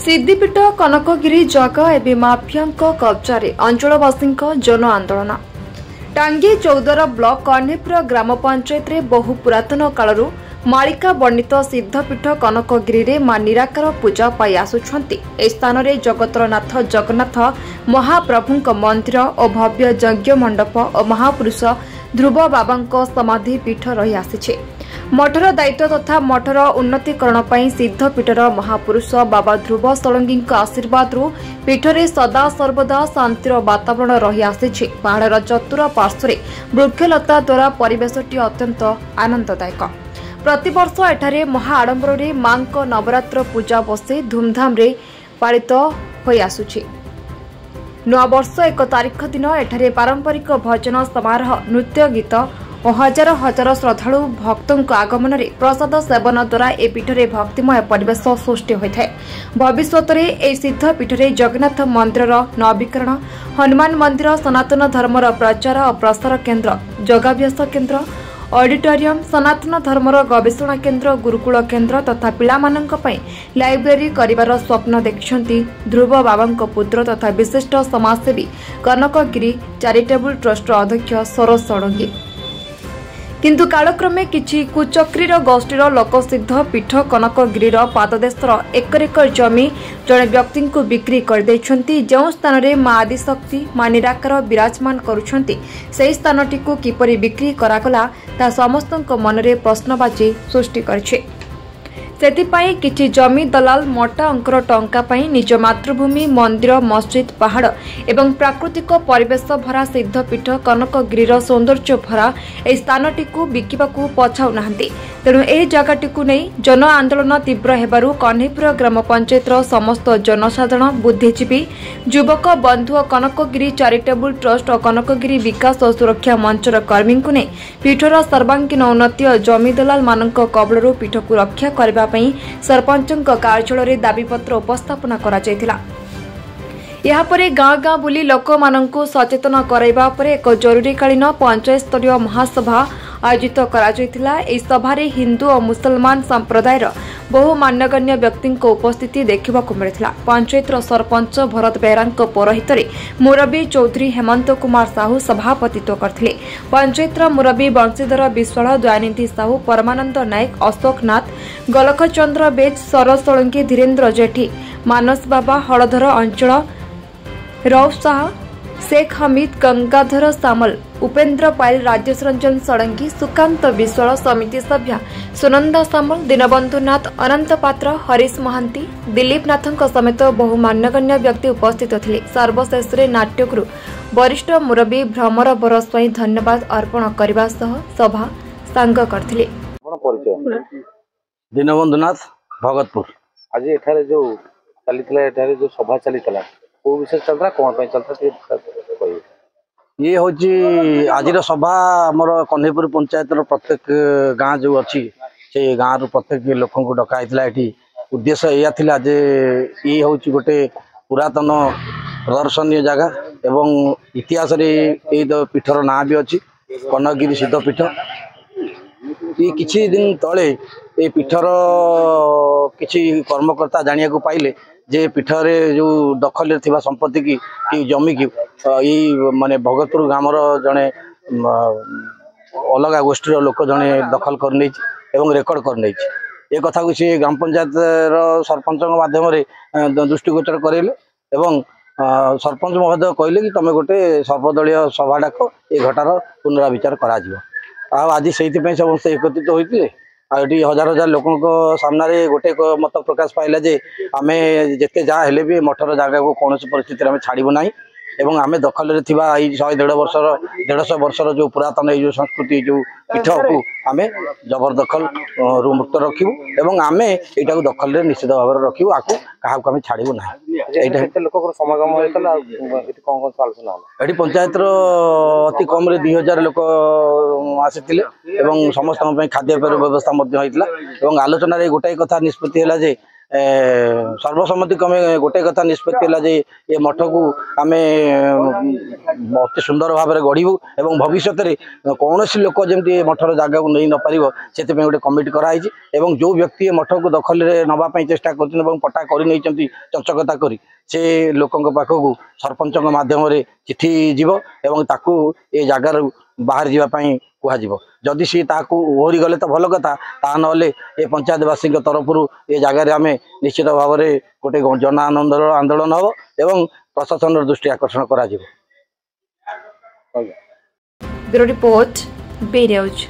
सिद्धिपीठ कनकगिरी जगह एवं माफिया कब्जा अंचलवासी जन आंदोलन टांगी चौदर ब्लॉक कन्हेपुर ग्राम पंचायत रे बहु पुरातन कालरू मालिका वर्णित सिद्धपीठ कनकगिरी रे मां निराकार पूजा पाई आसुछंती। ए स्थान रे जगतरनाथ जगन्नाथ महाप्रभुंक मंदिर और भव्य यज्ञ मंडप और महापुरुष ध्रुव बाबा समाधि पीठ रही आसी। मठर दायित्व तथा मठर उन्नतीकरण पर सिद्धपीठर महापुरुष बाबा ध्रुव सोलंकी आशीर्वाद पीठरे सदा सर्वदा शांतिर वातावरण रही आसी। पहाड़ चतुर पार्श्व वृक्षलता द्वारा परिवेशटी अत्यंत आनंददायक। प्रतिवर्ष एठारे महाआडंबर मां नवरात्र पूजा बसे धूमधाम रे पालित होई आसुछि। नवा वर्ष 1 तारिख दिन एठारे पारंपरिक भजन समारोह नृत्य गीत और हजार हजार श्रद्धालु भक्तों आगमन रे प्रसाद सेवन द्वारा ए पीठरे भक्तिमय परिवेश सृष्टि होता है। भविष्यत में ए सिद्ध पीठरे जगन्नाथ मंदिर नवीकरण, हनुमान मंदिर, सनातन धर्मर प्रचार और प्रसार केन्द्र, योगाभ्यास केन्द्र, ऑडिटोरियम, सनातन धर्मर गवेषणा केन्द्र, गुरुकुल केन्द्र तथा पिलामानंक पई लाइब्रेरी करिवार स्वप्न देखिछंती ध्रुव बाबा पुत्र तथा विशिष्ट समाजसेवी कनकगिरी चैरिटेबल ट्रस्ट अध्यक्ष सरोज षडंगी। किंतु कालक्रमे किछि कुचक्रीर गोष्ठीर लोकसिद्ध पीठ कनकगिरीर पाददेशर एकर एकर जमी जड़े व्यक्ति को बिक्री करदेइछंती। जो स्थान रे मां आदिशक्ति मां निराकार विराजमान करुछंती सेही स्थानटी को किपरि बिक्री करागला ता समस्तक मनरे प्रश्नबाजी सृष्टि करछि। सेतिपाई किछि जमी दलाल मोटा अंकर टंका पाई निज मातृभूमि मंदिर मस्जिद पहाड़ एवं प्राकृतिक परिवेश भरा सिद्धपीठ कनकगिरीर सौंदर्य भरा ए स्थानटी को बिकिबाकू पछाउ नाहंती। तेणु ए जगहटी नहीं जन आंदोलन तीव्र हेबारु कन्हेपुर ग्राम पंचायतर समस्त जनसाधारण बुद्धिजीवी युवक बंधु कनकगिरी चैरिटेबल ट्रस्ट और कनकगिरी विकास और सुरक्षा मंचर कर्मी को नहीं पीठर सर्वांगीन उन्नति और जमी दलाल मानक कबलरू पीठ को रक्षा करने सरपंच कार्यालय दाबीपत्र उपस्थापन करा। यापरे गाँ गाँ बुली लोक माननकु सचेतन कराइबा परे एक जरूरीकालीन पंचायत स्तरीय महासभा आयोजित करा। एही सभारे हिंदू और मुसलमान संप्रदायर बहु मान्यगण्य व्यक्ति उपस्थिति देखा मिलता। पंचायतर सरपंच भरत बेहरा पौरोहित मुरबी चौधरी हेमंत कुमार साहू सभापतित्व करथिले। पंचायतर मुरबी बंशीधर विश्वाल, दयानिधि साहू, परमानंद नायक, अशोक नाथ, गलखचंद्र बेज, सरोज षडंगी, धीरेन्द्र जेठी, मानस बाबा, हलधर अंचल, रौफ शाह, शेख हमीद, गंगाधर सामल, उपेन्द्र पायल, राजेश रंजन षडंगी, सुकांत विश्वाल, समिति सभ्या सुनंदा सामल, दीनबंधु नाथ, अनंत पात्र, हरीश महांती, दिलीप नाथ समेत बहु मान्यगण्य व्यक्ति उपस्थित थे। सर्वशेष नाट्यगुरु वरिष्ठ मुरबी भ्रमर बरस्वाई धन्यवाद अर्पण करने सभा सांग करथिले। दीनबंधु नाथ भगतपुर आज एठारे जो चली जो सभा चली को विषय चलता कौन चलता ये हूँ आज सभा आमर कन्हेपुर पंचायत प्रत्येक गाँ जो अच्छी से गाँव रु प्रत्येक लोक को डकाई। उद्देश्य यह थिला जे ये हूँ गोटे पुरातन प्रदर्शनीय जगह एवं इतिहास पीठर ना भी अच्छी कनकगिरी सिद्धपीठ। ये किछि दिन तले ये पीठर किछि कर्मकर्ता जानिया को पाइले जे पीठरे जो दखल थिबा संपत्ति की जमी की ये माने भगतपुर ग्रामर जड़े अलग गोष्ठी लोक जड़े दखल कर रेकर्ड कर ये कथा को सी ग्राम पंचायत सरपंच माध्यम दृष्टिगोचर करेले एवं सरपंच महोदय कहले कि तुम गोटे सर्वदलीय सभा डाक ये घटार पुनराविचार करा आज से समस्त एकत्रित होते आठी हजार हजार लोकों सामने गोटे मत प्रकाश पाइला जे आमे जिते जहाँ हेले भी मठर जगह को कौन परिस्थिति में छाड़ू ना एवं आमे दखल रे थिबा 150 वर्षर जो पुरातन जो संस्कृति जो पीठ को आमे जबरदखल मुक्त रखू एवं आमे एटा को दखल रे निश्चित भाव में रखू आकु कहा को आमे छाड़ू ना। लोक समागम होता कौन आलोचना ये पंचायत अति कम 2000 लोक आसी समस्त खाद्य व्यवस्था आलोचन गोटाई कथा निष्पत्ति है सर्वसम्मति क्रमे गोटे कथा निष्पत्ति है जे ये मठ को आम अति सुंदर भाव में गढ़ू और भविष्य में कौन सी लोक जमी मठर जगह को नहीं नपार से गोटे कमिटी कराई जो व्यक्ति मठ को दखल नापी चेष्टा कर पट्टा कर चंचकता कर से लोकों पाखक सरपंच माध्यम चिठी जीव एवं ताकू ये जगार बाहर जावाई कह जदि सी ओहरी गले तो भल कथा ता ना ये पंचायतवासी तरफ ये जगार आम निश्चित भाव में गोटे जन आंदोलन हम एवं प्रशासन दृष्टि आकर्षण करा ब्यूरो रिपोर्ट बी न्यूज।